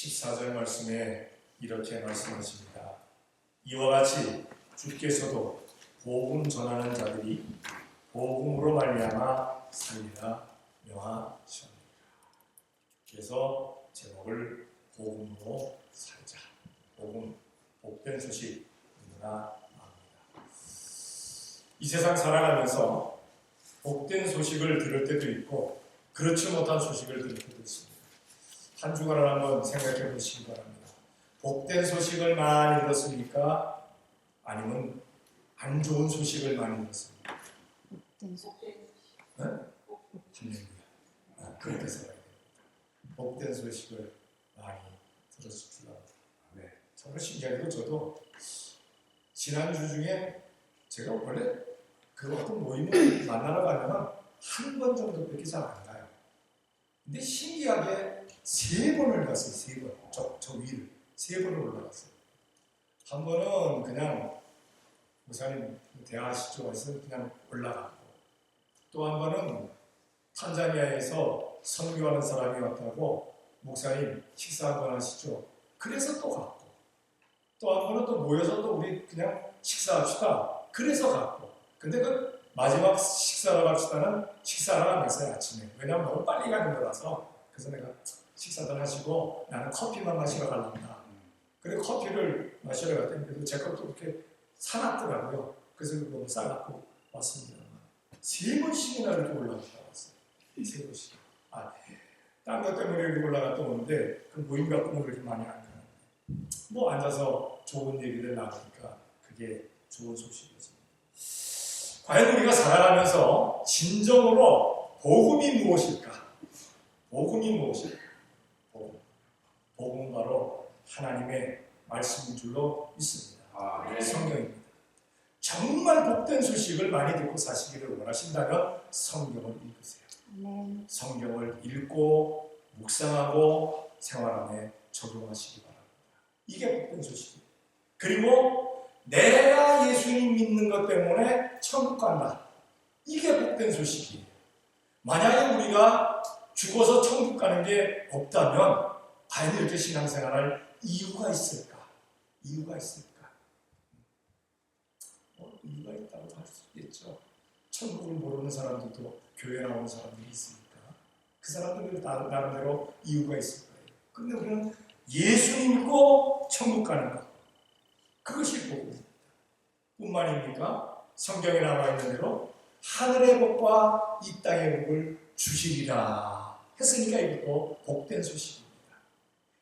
14절 말씀에 이렇게 말씀하십니다. 이와 같이 주께서도 복음 전하는 자들이 복음으로 말미암아 살리라 명하셨습니다. 그래서 제목을 복음으로 살자. 복음, 복된 소식 누구나 압니다. 이 세상 살아가면서 복된 소식을 들을 때도 있고 그렇지 못한 소식을 들을 때도 있습니다. 한 주간을 한번 생각해 보시기 바랍니다. 복된 소식을 많이 들었습니까? 아니면 안 좋은 소식을 많이 들었습니까? 복된 소식. 네? 그렇게 살아야 됩니다. 복된 소식을 많이 들었을 줄 압니다. 네. 정말 신기하게도 저도 지난주 중에 제가 원래 그 어떤 모임을 만나러 가면 한 번 정도밖에 잘 안 가요. 근데 신기하게 3번을 갔어요. 3번. 저 위를 3번을 올라갔어요. 한 번은 그냥 목사님 대화하시죠 해서 그냥 올라갔고, 또 한 번은 탄자니아에서 선교하는 사람이 왔다고 목사님 식사 한번 하시죠. 그래서 또 갔고, 또 한 번은 또 모여서 또 우리 그냥 식사합시다. 그래서 갔고, 근데 그 마지막 식사를 합시다는 식사를 안 했어요. 아침에. 왜냐면 너무 빨리 가는 거라서. 그래서 내가 식사들 하시고 나는 커피만 마시러 가랍니다. 그리고 커피를 마시러 갔더니 그래도 제 것도 이렇게 사놨더라고요. 그래서 그거 싸갖고 왔습니다. 3번씩이나 이렇게 올라갔다 왔어요. 3번씩. 딴 것 때문에 이렇게 올라갔다 오는데 그 모임 같은 거 그렇게 많이 안 가는데 뭐 앉아서 좋은 얘기들 나누니까 그게 좋은 소식이었습니다. 과연 우리가 살아가면서 진정으로 복음이 무엇일까? 복음이 무엇일까? 복음은 바로 하나님의 말씀인 줄로 믿습니다. 네. 성경입니다. 정말 복된 소식을 많이 듣고 사시기를 원하신다면 성경을 읽으세요. 아멘. 성경을 읽고 묵상하고 생활 안에 적용하시기 바랍니다. 이게 복된 소식이에요. 그리고 내가 예수님 믿는 것 때문에 천국 간다. 이게 복된 소식이에요. 만약에 우리가 죽어서 천국 가는 게 없다면 과연 이렇게 신앙생활할 이유가 있을까? 이유가 있을까? 이유가 있다고 할 수 있겠죠. 천국을 모르는 사람들도 교회 나오는 사람들이 있으니까 그 사람들은 나름대로 이유가 있을 거예요. 그런데 우리는 예수 믿고 천국 가는 것, 그것이 복음입니다. 뿐만입니까? 성경에 나와 있는 대로 하늘의 복과 이 땅의 복을 주시리라 했으니까 이것도 복된 소식입니다.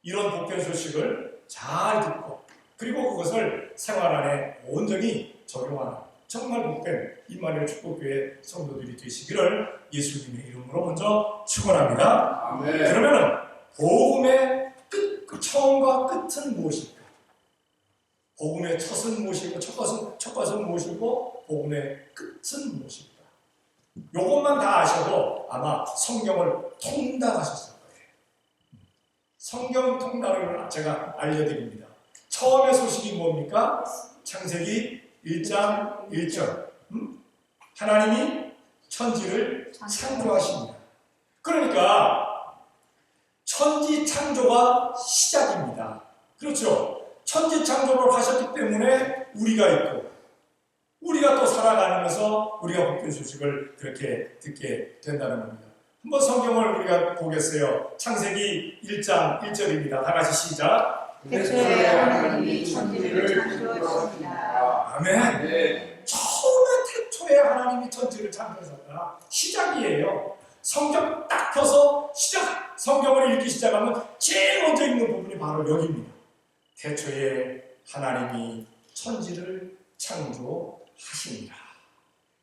이런 복된 소식을 잘 듣고 그리고 그것을 생활 안에 온전히 적용하는 정말 복된 임마누엘 축복교회 성도들이 되시기를 예수님의 이름으로 먼저 축원합니다. 아멘. 그러면은 복음의 처음과 끝은 무엇일까? 복음의 첫은 무엇이고 첫 것은 무엇이고 복음의 끝은 무엇일까? 요것만 다 아셔도 아마 성경을 통달하셨을 거예요. 성경 통달을 제가 알려드립니다. 처음의 소식이 뭡니까? 창세기 1장 1절. 하나님이 천지를 창조하십니다. 그러니까 천지 창조가 시작입니다. 그렇죠? 천지 창조를 하셨기 때문에 우리가 있고 우리가 또 살아가면서 우리가 복된 소식을 그렇게 듣게 된다는 겁니다. 한번 성경을 우리가 보겠어요. 창세기 1장 1절입니다. 다 같이 시작. 태초에 하나님이 천지를 창조하셨습니다. 아멘. 네. 처음에 태초에 하나님이 천지를 창조하셨다. 시작이에요. 성경 딱 펴서 성경을 읽기 시작하면 제일 먼저 읽는 부분이 바로 여기입니다. 태초에 하나님이 천지를 창조하십니다.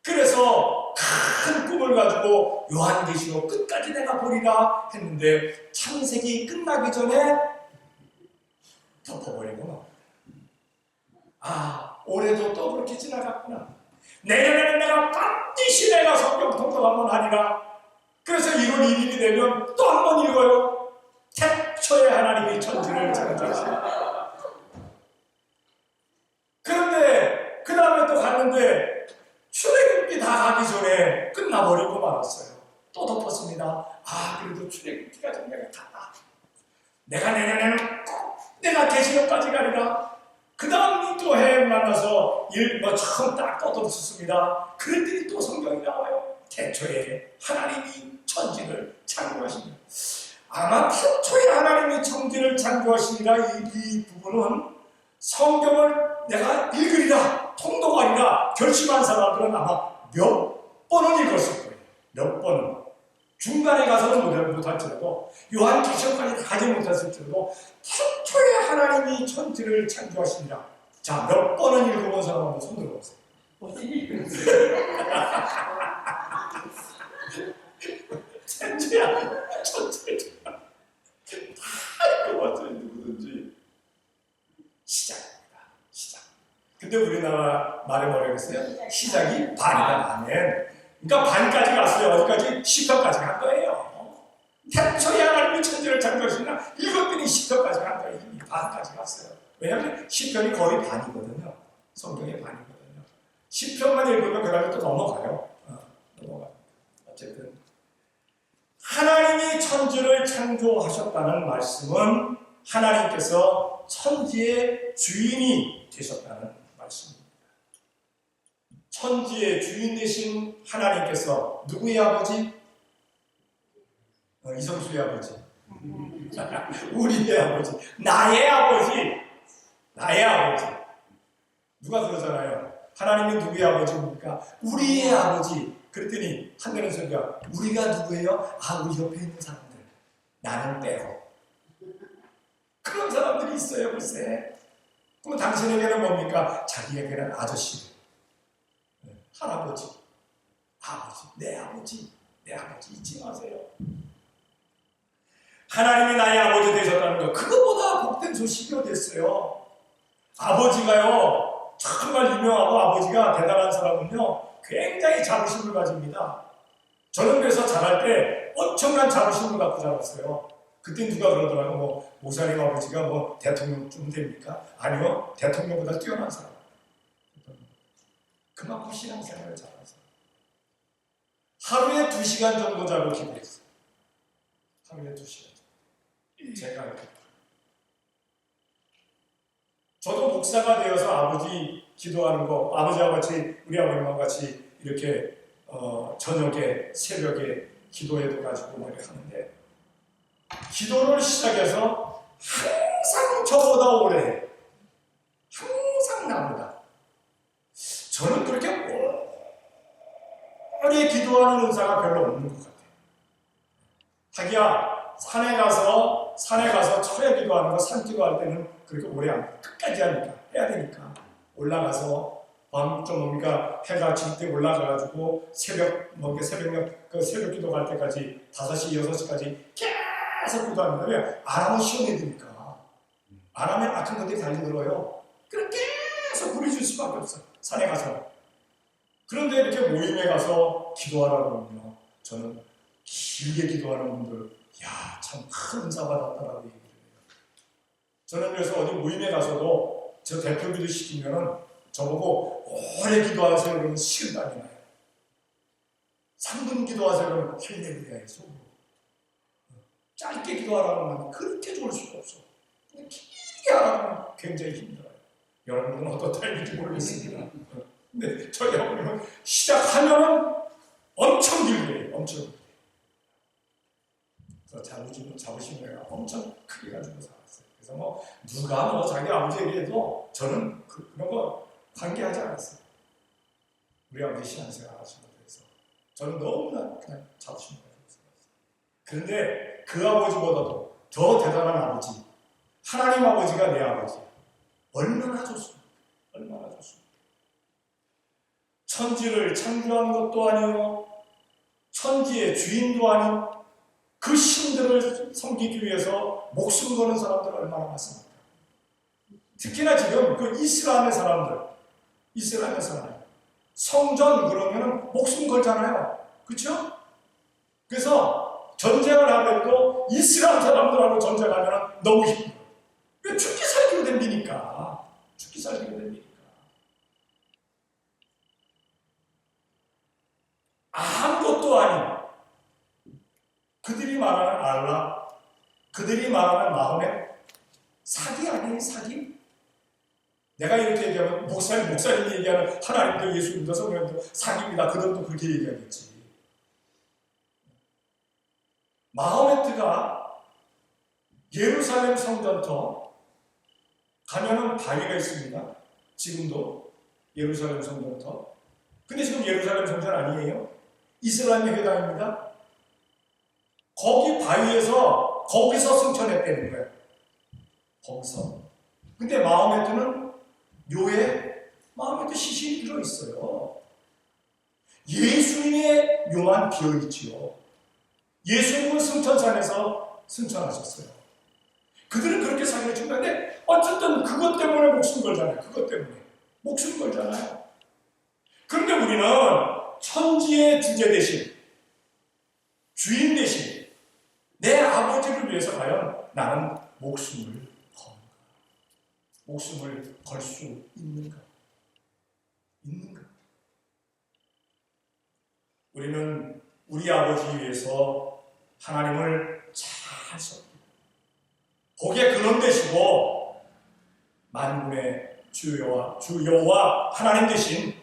그래서 큰 꿈을 가지고 요한계시록 끝까지 내가 보리라 했는데 창세기 끝나기 전에 덮어버리고 올해도 또 그렇게 지나갔구나. 내년에는 내가 반드시 내가 성경 통독 한번 하리라. 그래서 1월 1일이 되면 또 한 번 읽어요. 태초에 하나님이 천지를 창조하십니다. 그런데 그 다음에 또 갔는데 출애굽기 다 가기 전에 끝나버리고 말았어요. 또 덮었습니다. 그래도 출애굽기가 좀 내가 갔다. 내가 내년에는 꼭 내가 계시록까지 가리라. 그 다음 또 해 만나서 처음 딱 떠들었습니다. 그랬더니 또 성경이 나와요. 태초에 하나님이 천지를 창조하십니다. 아마 태초에 하나님이 천지를 창조하시니라 이 부분은 성경을 내가 읽으리라, 통독하리라 결심한 사람들은 아마 몇 번은 읽었을 거예요. 몇 번은. 중간에 가서는 못할지라도 요한계시록까지 가지 못했을지라도 태초에 하나님이 천지를 창조하시니라. 자, 몇 번은 읽어본 사람 한번 손 들어보세요. 천지야, 천지. 다 읽어봤어요, 누구든지. 시작입니다. 시작. 근데 우리나라 말에 뭐라고 했어요? 시작이 반이다. 아멘. 그러니까 반까지 갔어요. 어디까지? 10편까지 간 거예요. 태초에 하나님이 천지를 창조하시나 읽었더니 10편까지 간 거예요. 이미 반까지 갔어요. 왜냐하면 10편이 거의 반이거든요. 성경의 반이거든요. 10편만 읽으면 그 다음에 또 넘어가요. 넘어가요. 어쨌든 하나님이 천지를 창조하셨다는 말씀은 하나님께서 천지의 주인이 되셨다는 말씀입니다. 천지의 주인 되신 하나님께서 누구의 아버지? 이성수의 아버지. 우리의 아버지. 나의 아버지. 나의 아버지. 누가 그러잖아요. 하나님은 누구의 아버지입니까? 우리의 아버지. 그랬더니 한가는 소리가 우리가 누구예요? 아, 우리 옆에 있는 사람들. 나는 빼고. 그런 사람들이 있어요, 글쎄. 그럼 당신에게는 뭡니까? 자기에게는 아저씨. 할아버지, 아버지, 내 아버지, 내 아버지 잊지 마세요. 하나님이 나의 아버지 되셨다는 거, 그거보다 복된 소식이 어디 있어요? 아버지가요, 정말 유명하고 아버지가 대단한 사람은요, 굉장히 자부심을 가집니다. 저는 그래서 자랄 때 엄청난 자부심을 갖고 자랐어요. 그때 누가 그러더라고요. 모사님 아버지가 대통령쯤 됩니까? 아니요, 대통령보다 뛰어난 사람. 그만큼 신앙생활을 잘해서 하루에 2시간 정도 자고 기도했어요. 하루에 2시간 정도. 제가 이렇게. 저도 목사가 되어서 아버지 기도하는 거, 아버지와 같이 우리 아버님과 같이 이렇게 저녁에 새벽에 기도해도 가지고 이렇게 하는데 기도를 시작해서 항상 저보다 오래 해. 항상 나보다. 저는 그렇게 오래 기도하는 은사가 별로 없는 것 같아요. 자기야, 산에 가서 철야 기도하는 거, 산 기도할 때는 그렇게 오래 안 해. 끝까지 하니까, 해야 되니까. 올라가서 밤 좀 뭡니까? 해가 질 때 올라가가지고 새벽 기도 갈 때까지 5시, 6시까지 계속 기도합니다. 왜? 안 하면 시험해드니까. 안 하면 악한 것들이 달려들어요. 그럼 계속 부르실 수밖에 없어. 산에 가서. 그런데 이렇게 모임에 가서 기도하라고 하면요. 저는 길게 기도하는 분들, 야, 참 큰 은사 받았다라고 얘기를 해요. 저는 그래서 어디 모임에 가서도 저 대표 기도 시키면은 저보고 오래 기도하세요 그러면 식은땀이 나요. 3분 기도하세요 그러면 힘내야 해요. 속으로. 짧게 기도하라고 하면 그렇게 좋을 수가 없어. 길게 하라면 굉장히 힘들어요. 여러분은 어떤 타입인지 모르겠습니다. 근데 저희 어머님은 시작하면은 엄청 길게 해요. 엄청 길게. 그래서 자부심을 내가 엄청 크게 가지고 살았어요. 그래서 누가 자기 아버지 얘기해도 저는 그런 거 관계하지 않았어요. 우리 아버지 신앙생활 하신 것에 대해서 저는 너무나 그냥 자부심을 가지고 살았어요. 그런데 그 아버지보다도 더 대단한 아버지, 하나님 아버지가 내 아버지. 얼마나 좋습니까? 얼마나 좋습니까? 천지를 창조한 것도 아니요, 천지의 주인도 아닌 그 신들을 섬기기 위해서 목숨 거는 사람들 얼마나 많습니까? 특히나 지금 그 이스라엘 사람들, 성전 그러면 목숨 걸잖아요. 그렇죠? 그래서 전쟁을 하더라도 이스라엘 사람들하고 전쟁하면 너무 힘들어요. 왜? 죽기 살기로 됩니까? 죽기 살기로 됩니까? 아무것도 아닌 그들이 말하는 알라, 그들이 말하는 마호멧, 하나님이 사귐? 내가 이렇게 얘기하면 목사님이 얘기하는 하나님도 예수님도 성령도 사귐이다. 그들도 그렇게 얘기하겠지. 마호메트가 예루살렘 성전터 가면은 바위가 있습니다. 지금도 예루살렘 성전터. 근데 지금 예루살렘 성전 아니에요. 이슬람의 회당입니다. 거기 바위에서 거기서 승천했다는 거예요. 거기서. 근데 마호메트는 묘에 마호메트 시신이 들어있어요. 예수님의 묘만 비어있지요. 예수님은 승천산에서 승천하셨어요. 그들은 그렇게 살게 준다는데 어쨌든 그것 때문에 목숨 걸잖아요. 그것 때문에 목숨 걸잖아요. 그런데 우리는 천지의 주제 대신 주인 대신 내 아버지를 위해서 과연 나는 목숨을 거는가? 목숨을 걸 수 있는가? 우리는 우리 아버지 위해서 하나님을 잘 섬기고 거기에 근원 되시고 만군의 주여와 하나님 되신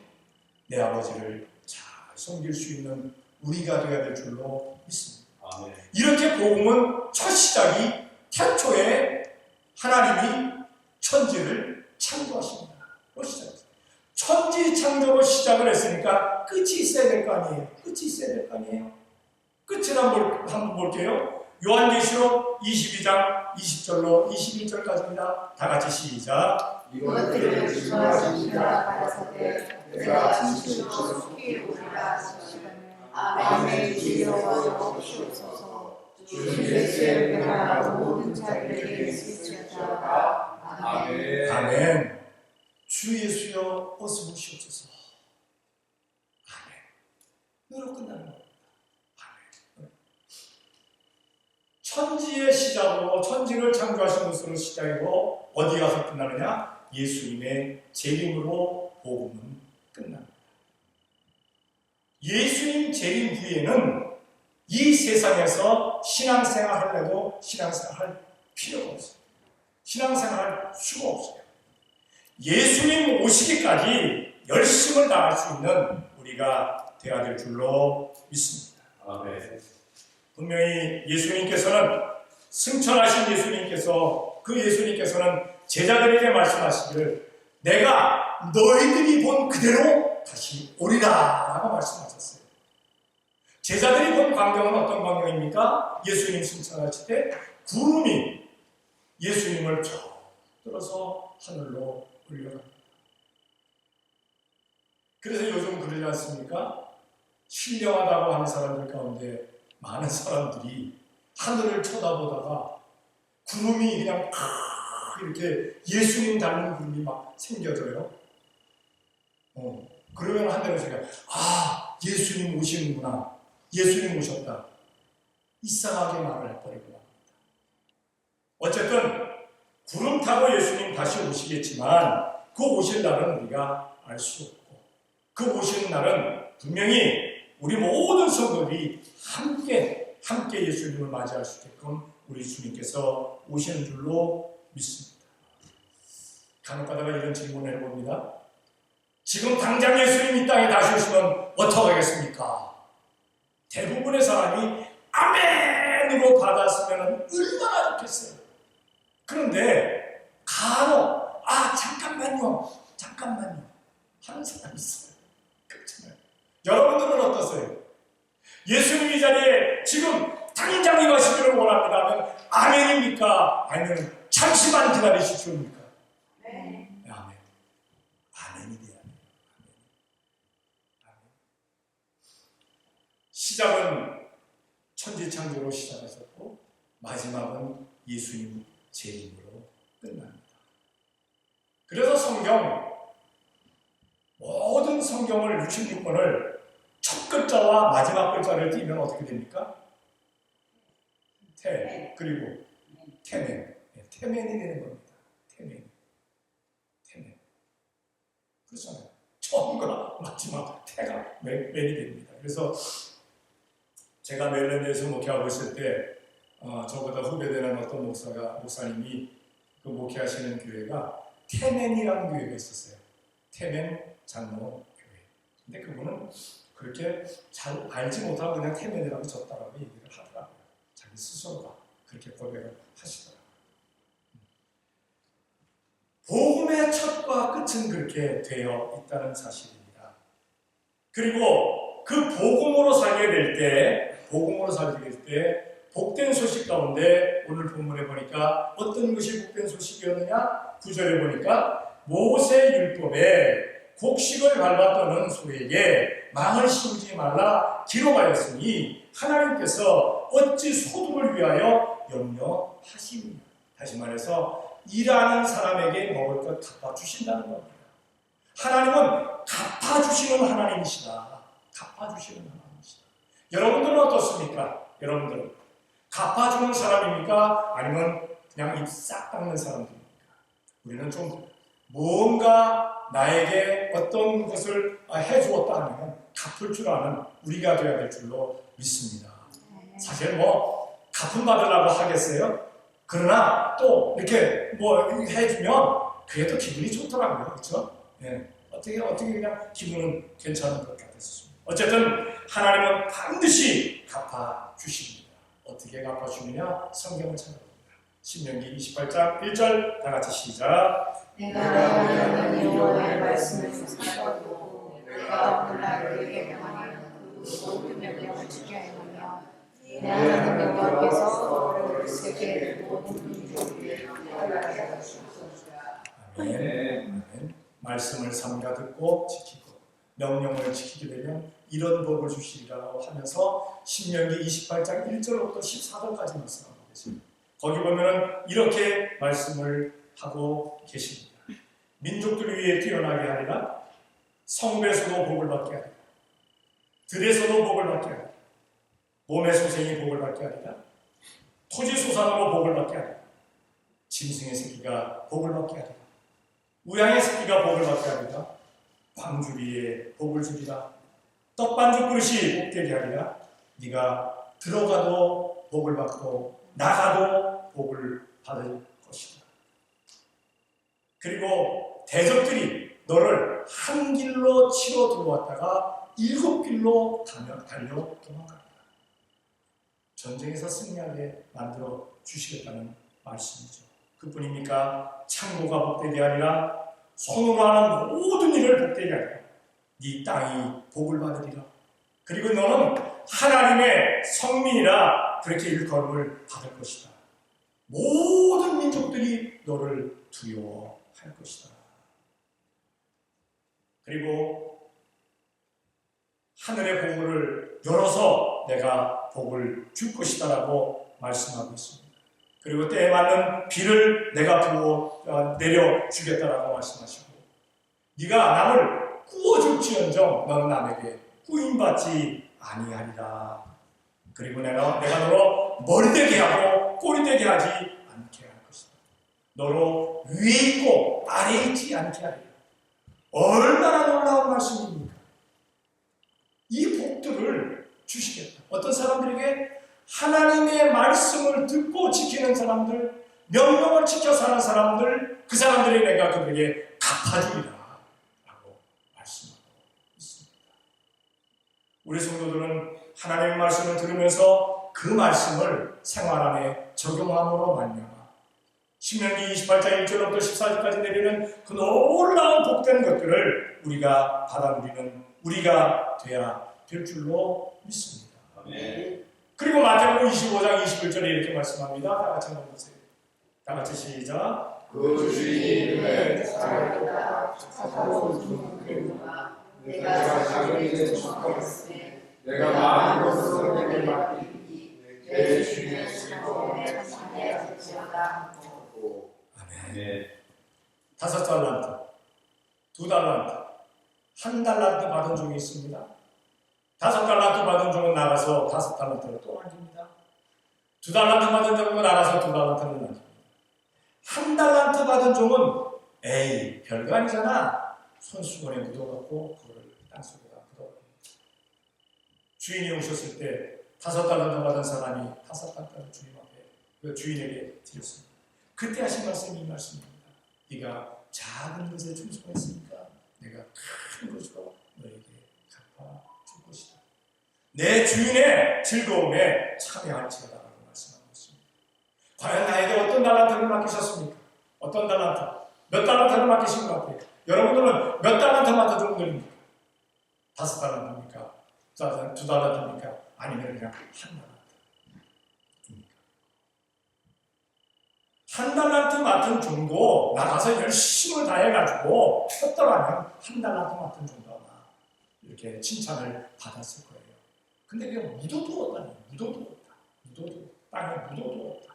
내 아버지를 잘 섬길 수 있는 우리가 되어야 될 줄로 믿습니다. 아멘. 이렇게 복음은 첫 시작이 태초에 하나님이 천지를 창조하십니다. 그 시작이죠. 천지 창조로 시작을 했으니까 끝이 있어야 될 거 아니에요. 끝을 한번 볼게요. 요한계시록 22장 20절로 21절까지입니다. 다 같이 시작. 이것들을 주하십니다. 가라사대 내가 진실로 속히 오리라 하시거늘 아멘. 주여와 여호옵소서. 주 예수의 은혜가 모든 자들에게 있을지어다. 아멘. 아멘. 주 예수여 어서 오시옵소서. 아멘. 너로 끝나는 겁니다. 아멘. 천지의 시작으로 천지를 창조하신 것으로 시작이고 어디 가서 끝나느냐? 예수님의 재림으로 복음은 끝납니다. 예수님 재림 후에는 이 세상에서 신앙생활 할래도 신앙생활 할 필요가 없어요. 신앙생활 할 수가 없어요. 예수님 오시기까지 열심을 다할 수 있는 우리가 되어야 될 줄로 믿습니다. 아멘. 분명히 예수님께서는 승천하신 예수님께서는 제자들에게 말씀하시기를 내가 너희들이 본 그대로 다시 오리라 라고 말씀하셨어요. 제자들이 본 광경은 어떤 광경입니까? 예수님 승천하실 때 구름이 예수님을 쭉 들어서 하늘로 올려갑니다. 그래서 요즘 그러지 않습니까? 신령하다고 하는 사람들 가운데 많은 사람들이 하늘을 쳐다보다가 구름이 그냥 이렇게 예수님 닮은 구름이 막 생겨져요. 그러면 하늘에서 예수님 오시는구나. 예수님 오셨다. 이상하게 말을 해버리고 합니다. 어쨌든 구름 타고 예수님 다시 오시겠지만 그 오실 날은 우리가 알 수 없고 그 오시는 날은 분명히 우리 모든 성도들이 함께 예수님을 맞이할 수 있게끔 우리 주님께서 오시는 줄로 믿습니다. 간혹가다가 이런 질문을 해봅니다. 지금 당장 예수님 이 땅에 다시 오시면 어떡하겠습니까? 대부분의 사람이 아멘으로 받았으면 얼마나 좋겠어요. 그런데 간혹 잠깐만요 하는 사람이 있어요. 그렇잖아요. 여러분들은 어떠세요? 예수님 이 자리에 지금 당장 임하시기를 원합니다 하면 아멘입니까? 아니면 잠시만 기다리시옵니까? 네. 아멘. 아멘이 돼야 돼요. 아멘. 시작은 천지창조로 시작하셨고 마지막은 예수님 재림으로 끝납니다. 그래서 모든 성경을 66권을 첫 글자와 마지막 글자를 띄면 어떻게 됩니까? 그리고 태멘. 태멘이 되는 겁니다. 태멘. 그렇잖아요. 처음과 마지막 태가 맨이 됩니다. 그래서 제가 멜랜드에서 목회하고 있을 때 저보다 후배되는 어떤 목사님이 그 목회하시는 교회가 태맨이라는 교회가 있었어요. 태맨 장로 교회. 근데 그분은 그렇게 잘 알지 못하고 그냥 태맨이라고 졌다라고 얘기를 하더라고요. 자기 스스로가 그렇게 고백을 하시더라고요. 복음의 첫과 끝은 그렇게 되어 있다는 사실입니다. 그리고 그 복음으로 살게 될 때 복된 소식 가운데 오늘 본문에 보니까 어떤 것이 복된 소식이었느냐? 9절에 보니까 모세 율법에 곡식을 밟았던 소에게 망을 씌우지 말라 기록하였으니 하나님께서 어찌 소득을 위하여 염려하시느냐. 다시 말해서 일하는 사람에게 먹을 것 갚아주신다는 겁니다. 하나님은 갚아주시는 하나님이시다. 갚아주시는 하나님이시다. 여러분들은 어떻습니까? 여러분들은 갚아주는 사람입니까? 아니면 그냥 입 싹 닦는 사람들입니까? 우리는 좀 뭔가 나에게 어떤 것을 해주었다 하면 갚을 줄 아는 우리가 되어야 될 줄로 믿습니다. 사실 갚음 받으려고 하겠어요? 그러나 또 이렇게 해주면 그게 또 기분이 좋더라고요. 그렇죠? 네. 어떻게 그냥 기분은 괜찮은 것 같았습니다. 어쨌든 하나님은 반드시 갚아주십니다. 어떻게 갚아주느냐? 성경을 찾아봅니다. 신명기 28장 1절 다 같이 시작. 내가 하나님 여호와의 말씀을 사랑하고 내가 오늘날 그에게 명하는 그 모든 명령을 지켜야 하며 내 하나님 여호와께서 너를 세계 모든 민족 위에 하게 하시옵소서. 아멘. 말씀을 삼가 듣고 지키고 명령을 지키게 되면 이런 복을 주시리라고 하면서 신명기 28장 1절부터 14절까지 말씀하고 계십니다. 거기 보면은 이렇게 말씀을 하고 계십니다. 민족들 위에 뛰어나게 하리라. 성배에서도 복을 받게 하리라. 들에서도 복을 받게 하리라. 몸의 소생이 복을 받게 하리라. 토지소산으로 복을 받게 하리라. 짐승의 새끼가 복을 받게 하리라. 우양의 새끼가 복을 받게 하리라. 광주리에 복을 주리라. 떡반죽 그릇이 복되게 하리라. 네가 들어가도 복을 받고 나가도 복을 받을 것이다. 그리고 대적들이 너를 한 길로 치러 들어왔다가 7길로 달려 도망간다. 전쟁에서 승리하게 만들어 주시겠다는 말씀이죠. 그뿐입니까? 창고가 복되게 하리라. 손으로 하는 모든 일을 복되게 하리라. 네 땅이 복을 받으리라. 그리고 너는 하나님의 성민이라 그렇게 일컬음을 받을 것이다. 모든 민족들이 너를 두려워할 것이다. 그리고 하늘의 보물을 열어서 내가 복을 줄 것이다 라고 말씀하고 있습니다. 그리고 때에 맞는 비를 내가 부어 내려주겠다라고 말씀하시고 네가 남을 구워줄지언정 너는 남에게 구임받지 아니하리라. 그리고 내가 너로 머리 되게 하고 꼬리 되게 하지 않게 할 것이다. 너로 위에 있고 아래에 있지 않게 하리라. 얼마나 놀라운 말씀입니까? 이 복들을 주시겠다. 어떤 사람들에게 하나님의 말씀을 듣고 지키는 사람들, 명령을 지켜 사는 사람들, 그 사람들이 내가 그들에게 갚아주리라 라고 말씀하고 있습니다. 우리 성도들은 하나님의 말씀을 들으면서 그 말씀을 생활 안에 적용함으로 말미암아 신명기 28장 1절부터 14절까지 내리는 그 놀라운 복된 것들을 우리가 받아 누리는 우리가 돼야 될 줄로 믿습니다. 아멘. 그리고 마태복음 25장 21절에 이렇게 말씀합니다. 다 같이 한번 보세요. 다 같이 시작. 그 주인이 내 사랑보다 사사로운 주문들과 내가 자기에게 축복했으니 내가 많은 것으로 내게 맡기니 내 주인의 즐거움에 참여할지어다. 아멘. 5달란트, 2달란트, 1달란트 받은 종이 있습니다. 5달란트 받은 종은 나가서 5달란트를 또 남깁니다. 2달란트 받은 종은 나가서 2달란트를 남깁니다. 1달란트 받은 종은 에이 별거 아니잖아. 손수건에 묻어갖고 그걸 땅속에다 묻어버립니다. 주인이 오셨을 때 5달란트 받은 사람이 5달란트를 주인 앞에 그 주인에게 드렸습니다. 그때 하신 말씀이 이 말씀입니다. 네가 작은 것에 충성했으니까 내가 큰 것으로 너에게 갚아줄 것이다. 내 주인의 즐거움에 참여할지어다라고 말씀하고 있습니다. 과연 나에게 어떤 달란트를 맡기셨습니까? 어떤 달란트? 몇 달란트를 맡기신 것 같아요? 여러분들은 몇 달란트 맡아준 분들입니까? 5달란트입니까? 2달란트입니까? 아니면 그냥 1달란트? 한 달란트 맡은 정도 나가서 열심을 다해가지고 했더라면 1달란트 맡은 정도 아마 이렇게 칭찬을 받았을 거예요. 근데 그게 묻어두었다니. 묻어두었다. 땅에 묻어두었다.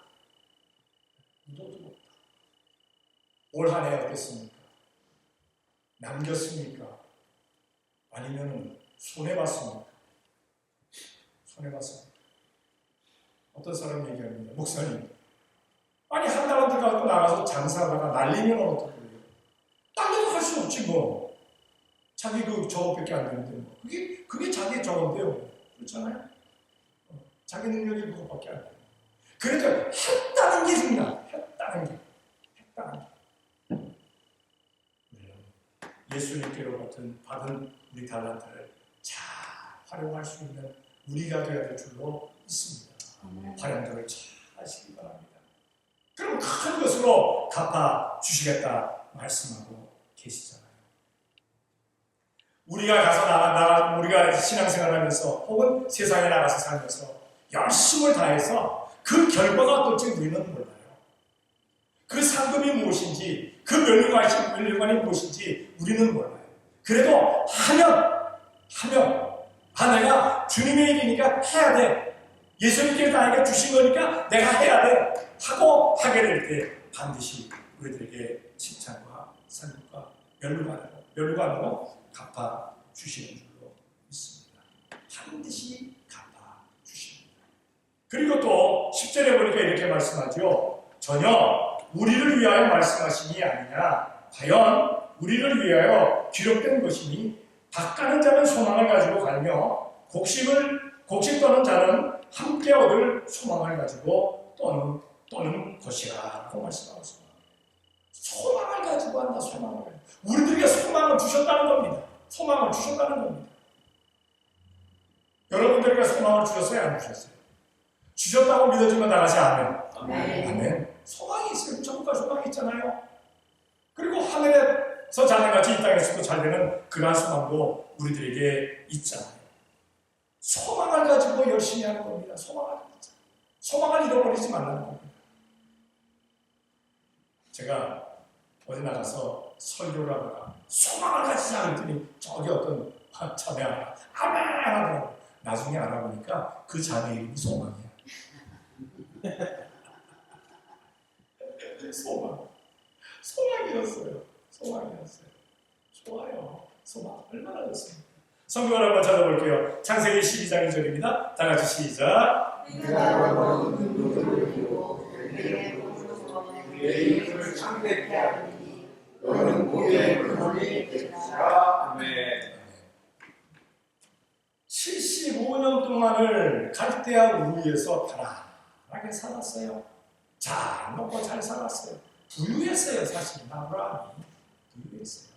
올 한 해 어땠습니까? 남겼습니까? 아니면 손해봤습니까? 손해봤습니까? 어떤 사람 얘기합니다. 목사님, 아니 한 달란트 갖고 나가서 장사하다가 날리면 어떡해요? 딴 데도 할 수 없지 뭐. 자기 그 저것밖에 안 되는데 뭐. 그게 자기 저건데요. 그렇잖아요? 자기 능력이 그것밖에 안 돼요. 그러니까 했다는 게 중요하다. 했다는 게. 예수님께로 받은 우리 달란트를 잘 활용할 수 있는 우리가 되어야 될 줄로 믿습니다. 활용도를 잘 하시기 바랍니다. 그럼 큰 것으로 갚아주시겠다 말씀하고 계시잖아요. 우리가 가서 우리가 신앙생활하면서 혹은 세상에 나가서 살면서 열심을 다해서 그 결과가 어떨지 우리는 몰라요. 그 상급이 무엇인지, 그 면류관이 무엇인지 우리는 몰라요. 그래도 하면 내가 주님의 일이니까 해야 돼. 예수님께서 나에게 주신 거니까 내가 해야 돼. 하고 하게 될 때 반드시 우리들에게 칭찬과 상급과 면류관으로 갚아주시는 줄로 믿습니다. 반드시 갚아주십니다. 그리고 또 10절에 보니까 이렇게 말씀하죠. 전혀 우리를 위하여 말씀하시니 아니냐. 과연 우리를 위하여 기록된 것이니 밭가는 자는 소망을 가지고 갈며 곡식 떠는 자는 함께 얻을 소망을 가지고 떠는 것이라 라고 말씀하고 있습니다. 소망을 가지고 한다. 소망을 가지고. 우리들에게 소망을 주셨다는 겁니다. 소망을 주셨다는 겁니다. 여러분들에게 소망을 주셨어요? 안 주셨어요? 주셨다고 믿어주면 나가지 아멘. 아멘. 소망이 있어요. 전부가 소망이 있잖아요. 그리고 하늘에서 자네같이 이 땅에서도 잘 되는 그러한 소망도 우리들에게 있잖아요. 소망을 가지고 열심히 하는 겁니다. 소망을 잃어버리지 말라는 겁니다. 제가 어디 나가서 설교를 하다가 소망을 가지자 그랬더니 저기 어떤 자매 하나 아멘 하더라고요. 나중에 알아보니까 그 자매 이름이 소망이야. 소망이었어요. 좋아요. 소망 얼마나 좋습니까? 성경을 한번 찾아볼게요. 창세기 12장 2절입니다. 다 같이 시작. 내 입을 창백케 하리니 너는 모두의 근원이 되리라. 아멘. 75년 동안을 갈대아 우리에서 편안하게 살았어요. 잘 먹고 잘 살았어요. 부유했어요. 사실 아브라함이 부유했어요.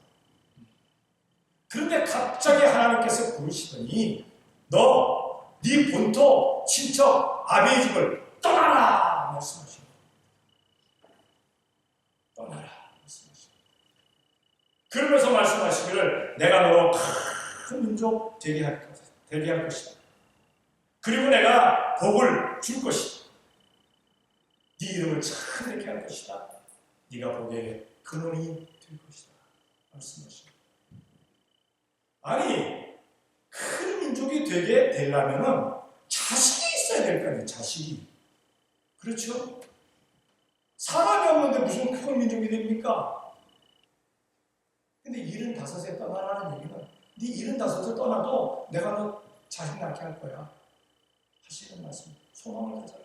그런데 갑자기 하나님께서 부르시더니 네 본토 친척 아비의 집을 떠나라 말씀하십니다. 그러면서 말씀하시기를 내가 너로 큰 민족 되게 할 것이다. 그리고 내가 복을 줄 것이다. 네 이름을 찬되게 할 것이다. 네가 복의 근원이 될 것이다. 말씀하십니다. 아니 큰 민족이 되게 되려면은 자식이 있어야 될 거 아니에요. 자식이. 그렇죠? 사람이 없는데 무슨 큰 민족이 됩니까? 근데 75에 떠나라는 얘기는 네 75에 떠나도 내가 너 자식 낳게 할 거야. 하시는 말씀. 소망을 가져라.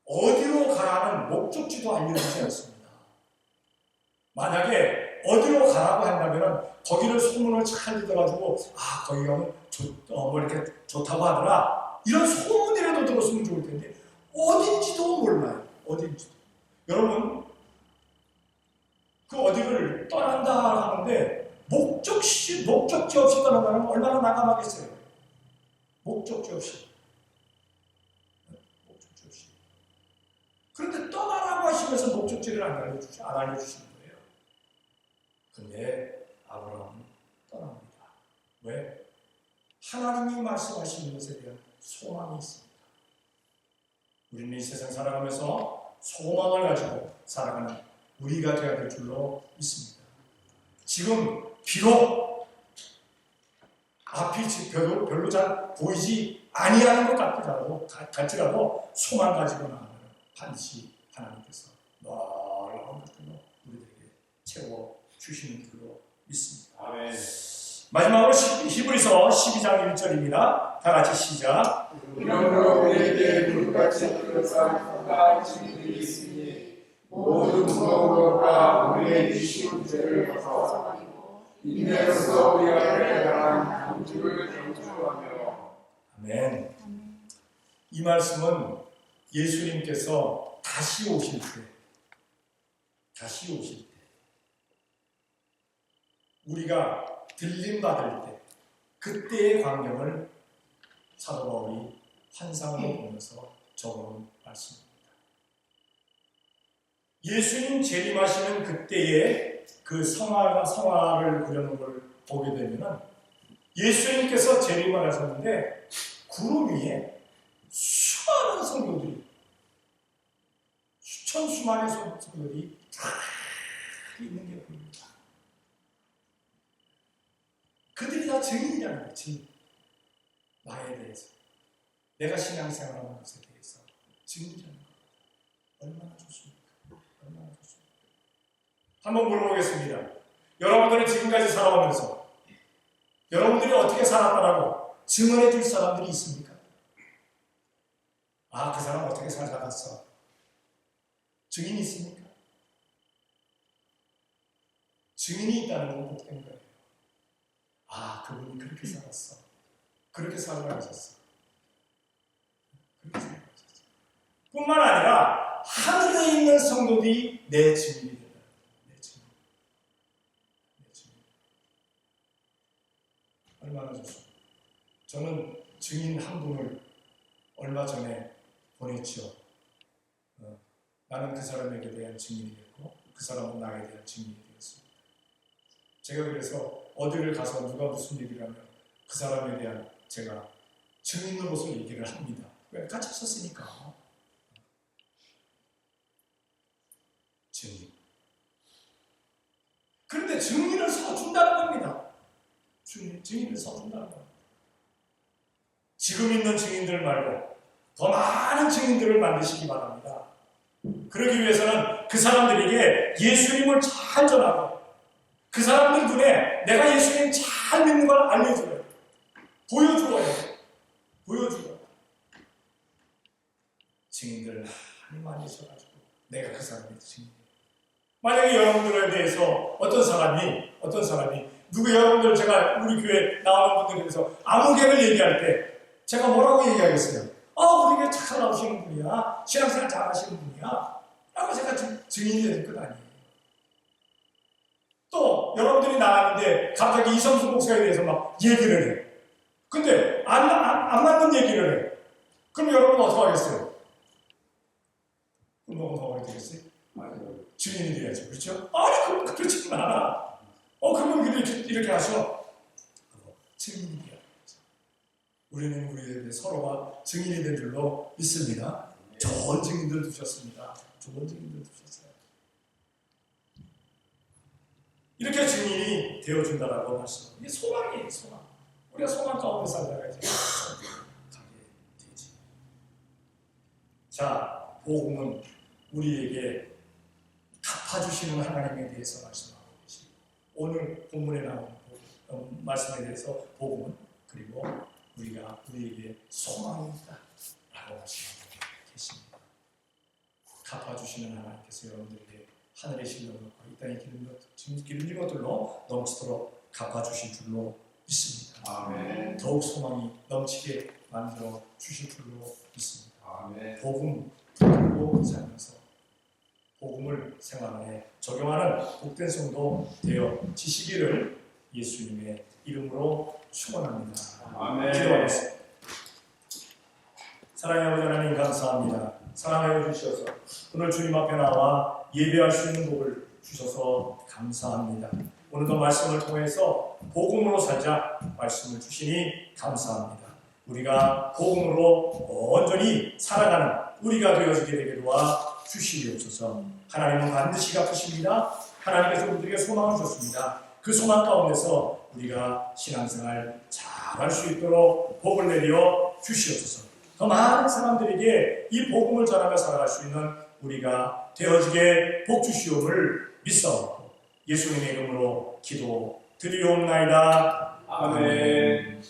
어디로 가라는 목적지도 알려주지 않습니다. 만약에 어디로 가라고 한다면 거기를 소문을 잘 듣어가지고 거기 가면 이렇게 좋다고 하더라. 이런 소문이라도 들었으면 좋을 텐데 어딘지도 몰라요. 어딘지도. 여러분 그 어디를 떠난다 하는데 목적지 없이 떠난다면 얼마나 난감하겠어요. 목적지 없이. 그런데 떠나라고 하시면서 목적지를 안 알려주시는 거예요. 근데 아브라함은 떠납니다. 왜? 하나님이 말씀하시는 것에 대한 소망이 있습니다. 우리는 이 세상 살아가면서 소망을 가지고 살아가는 우리가 되어야 될 줄로 믿습니다. 지금 비록 앞이 별로 잘 보이지 아니하는 것 같지라도 소망 가지고 나가면 반드시 하나님께서 놀라운 것들로 우리들에게 채워주시는 줄로 믿습니다. 아멘. 마지막으로 히브리서 12장 1절입니다. 다 같이 시작. 이러므로 우리에게 불같이 그릇한 증인이 있으니 모든 무거운 것과 우리의 쉬운 죄를 벗어버리고 인내로서 우리 앞에 나간 공주를 경주하며. 아멘. 이 말씀은 예수님께서 다시 오실 때 우리가 들림 받을 때 그때의 광경을 사도 바울이 환상으로 보면서 적어놓은 말씀입니다. 예수님 재림하시는 그때의 그 성화를 그려놓은 걸 보게 되면 예수님께서 재림을 하셨는데 구름 위에 수많은 성도들이 수많은 성도들이 다 있는 게 보입니다. 그들이 다 증인이라는 거예요. 증인. 나에 대해서 내가 신앙생활하는 것에 대해서 증인이라는 거예요. 얼마나 좋습니까? 얼마나 좋습니까? 한번 물어보겠습니다. 여러분들은 지금까지 살아오면서 여러분들이 어떻게 살았다라고 증언해 줄 사람들이 있습니까? 아, 그 사람 어떻게 살아갔어? 증인이 있습니까? 증인이 있다는 건 복된 거예요. 아, 그분이 그렇게 살았어. 그렇게 살아가셨어. 그렇게 살아가셨어. 뿐만 아니라 하늘에 있는 성도들이 내 증인이 된다. 내 증인. 내 증인. 얼마나 좋습니까? 저는 증인 한 분을 얼마 전에 보냈죠. 나는 그 사람에게 대한 증인이 됐고 그 사람은 나에 대한 증인이 되었습니다. 제가 그래서 어디를 가서 누가 무슨 얘기를 하면 그 사람에 대한 제가 증인으로서 얘기를 합니다. 왜? 같이 있었으니까. 증인. 그런데 증인을 서준다는 겁니다. 증인을 서준다는 겁니다. 지금 있는 증인들 말고 더 많은 증인들을 만드시기 바랍니다. 그러기 위해서는 그 사람들에게 예수님을 잘 전하고 그 사람들 눈에 내가 예수님 잘 믿는 걸 알려줘요. 보여줘요. 증인들을 많이 써가지고 내가 그 사람의 증인이에요. 만약에 여러분들에 대해서 어떤 사람이 누구 여러분들 제가 우리 교회 나오는 분들에 대해서 아무개를 얘기할 때 제가 뭐라고 얘기하겠어요? 우리 교회 잘 나오시는 분이야. 신앙생활 잘 하시는 분이야. 라고 제가 증인이 될 것 아니에요. 또 여러분들이 나왔는데 갑자기 이성수 목사에 대해서 막 얘기를 해. 근데 안 맞는 얘기를 해. 그럼 여러분은 어떻게 하겠어요? 그럼 뭐가 되겠어요? 증인이 돼야죠. 그렇죠? 아니 그렇지 않아. 그러면 이렇게 하셔. 증인이 돼야 되죠. 우리는 우리 서로가 증인이 될 줄로 믿습니다. 좋은 증인들 두셨습니다. 좋은 증인들 두셨어요. 이렇게 증인이 되어준다라고 말씀. 이게 소망이에요, 소망. 우리가 소망 가운데 살다가야지. 가게 되지. 자, 복음은 우리에게 갚아주시는 하나님에 대해서 말씀하고 계시고, 오늘 본문에 나온 말씀에 대해서 복음은 그리고 우리에게 소망이 있다라고 말씀하고 계십니다. 갚아주시는 하나님께서 여러분들에게 하늘의 신령과 이 땅의 기름진 것들로 넘치도록 갚아주실 줄로 믿습니다. 아멘. 더욱 소망이 넘치게 만들어 주실 줄로 믿습니다. 아멘. 복음 듣고 살면서 복음을 생활에 적용하는 복된 성도 되어 지시기를 예수님의 이름으로 축원합니다. 아멘. 기도하겠습니다. 사랑의 아버지 하나님 감사합니다. 사랑하여 주셔서 오늘 주님 앞에 나와 예배할 수 있는 복을 주셔서 감사합니다. 오늘도 말씀을 통해서 복음으로 살자 말씀을 주시니 감사합니다. 우리가 복음으로 온전히 살아가는 우리가 되어지게 되게 도와 주시옵소서. 하나님은 반드시 갚으십니다. 하나님께서 우리에게 소망을 주셨습니다. 그 소망 가운데서 우리가 신앙생활 잘할 수 있도록 복을 내려 주시옵소서. 더 많은 사람들에게 이 복음을 전하며 살아갈 수 있는 우리가 되어지게 복 주시옵을 믿사옵고 예수님의 이름으로 기도 드리옵나이다. 아멘.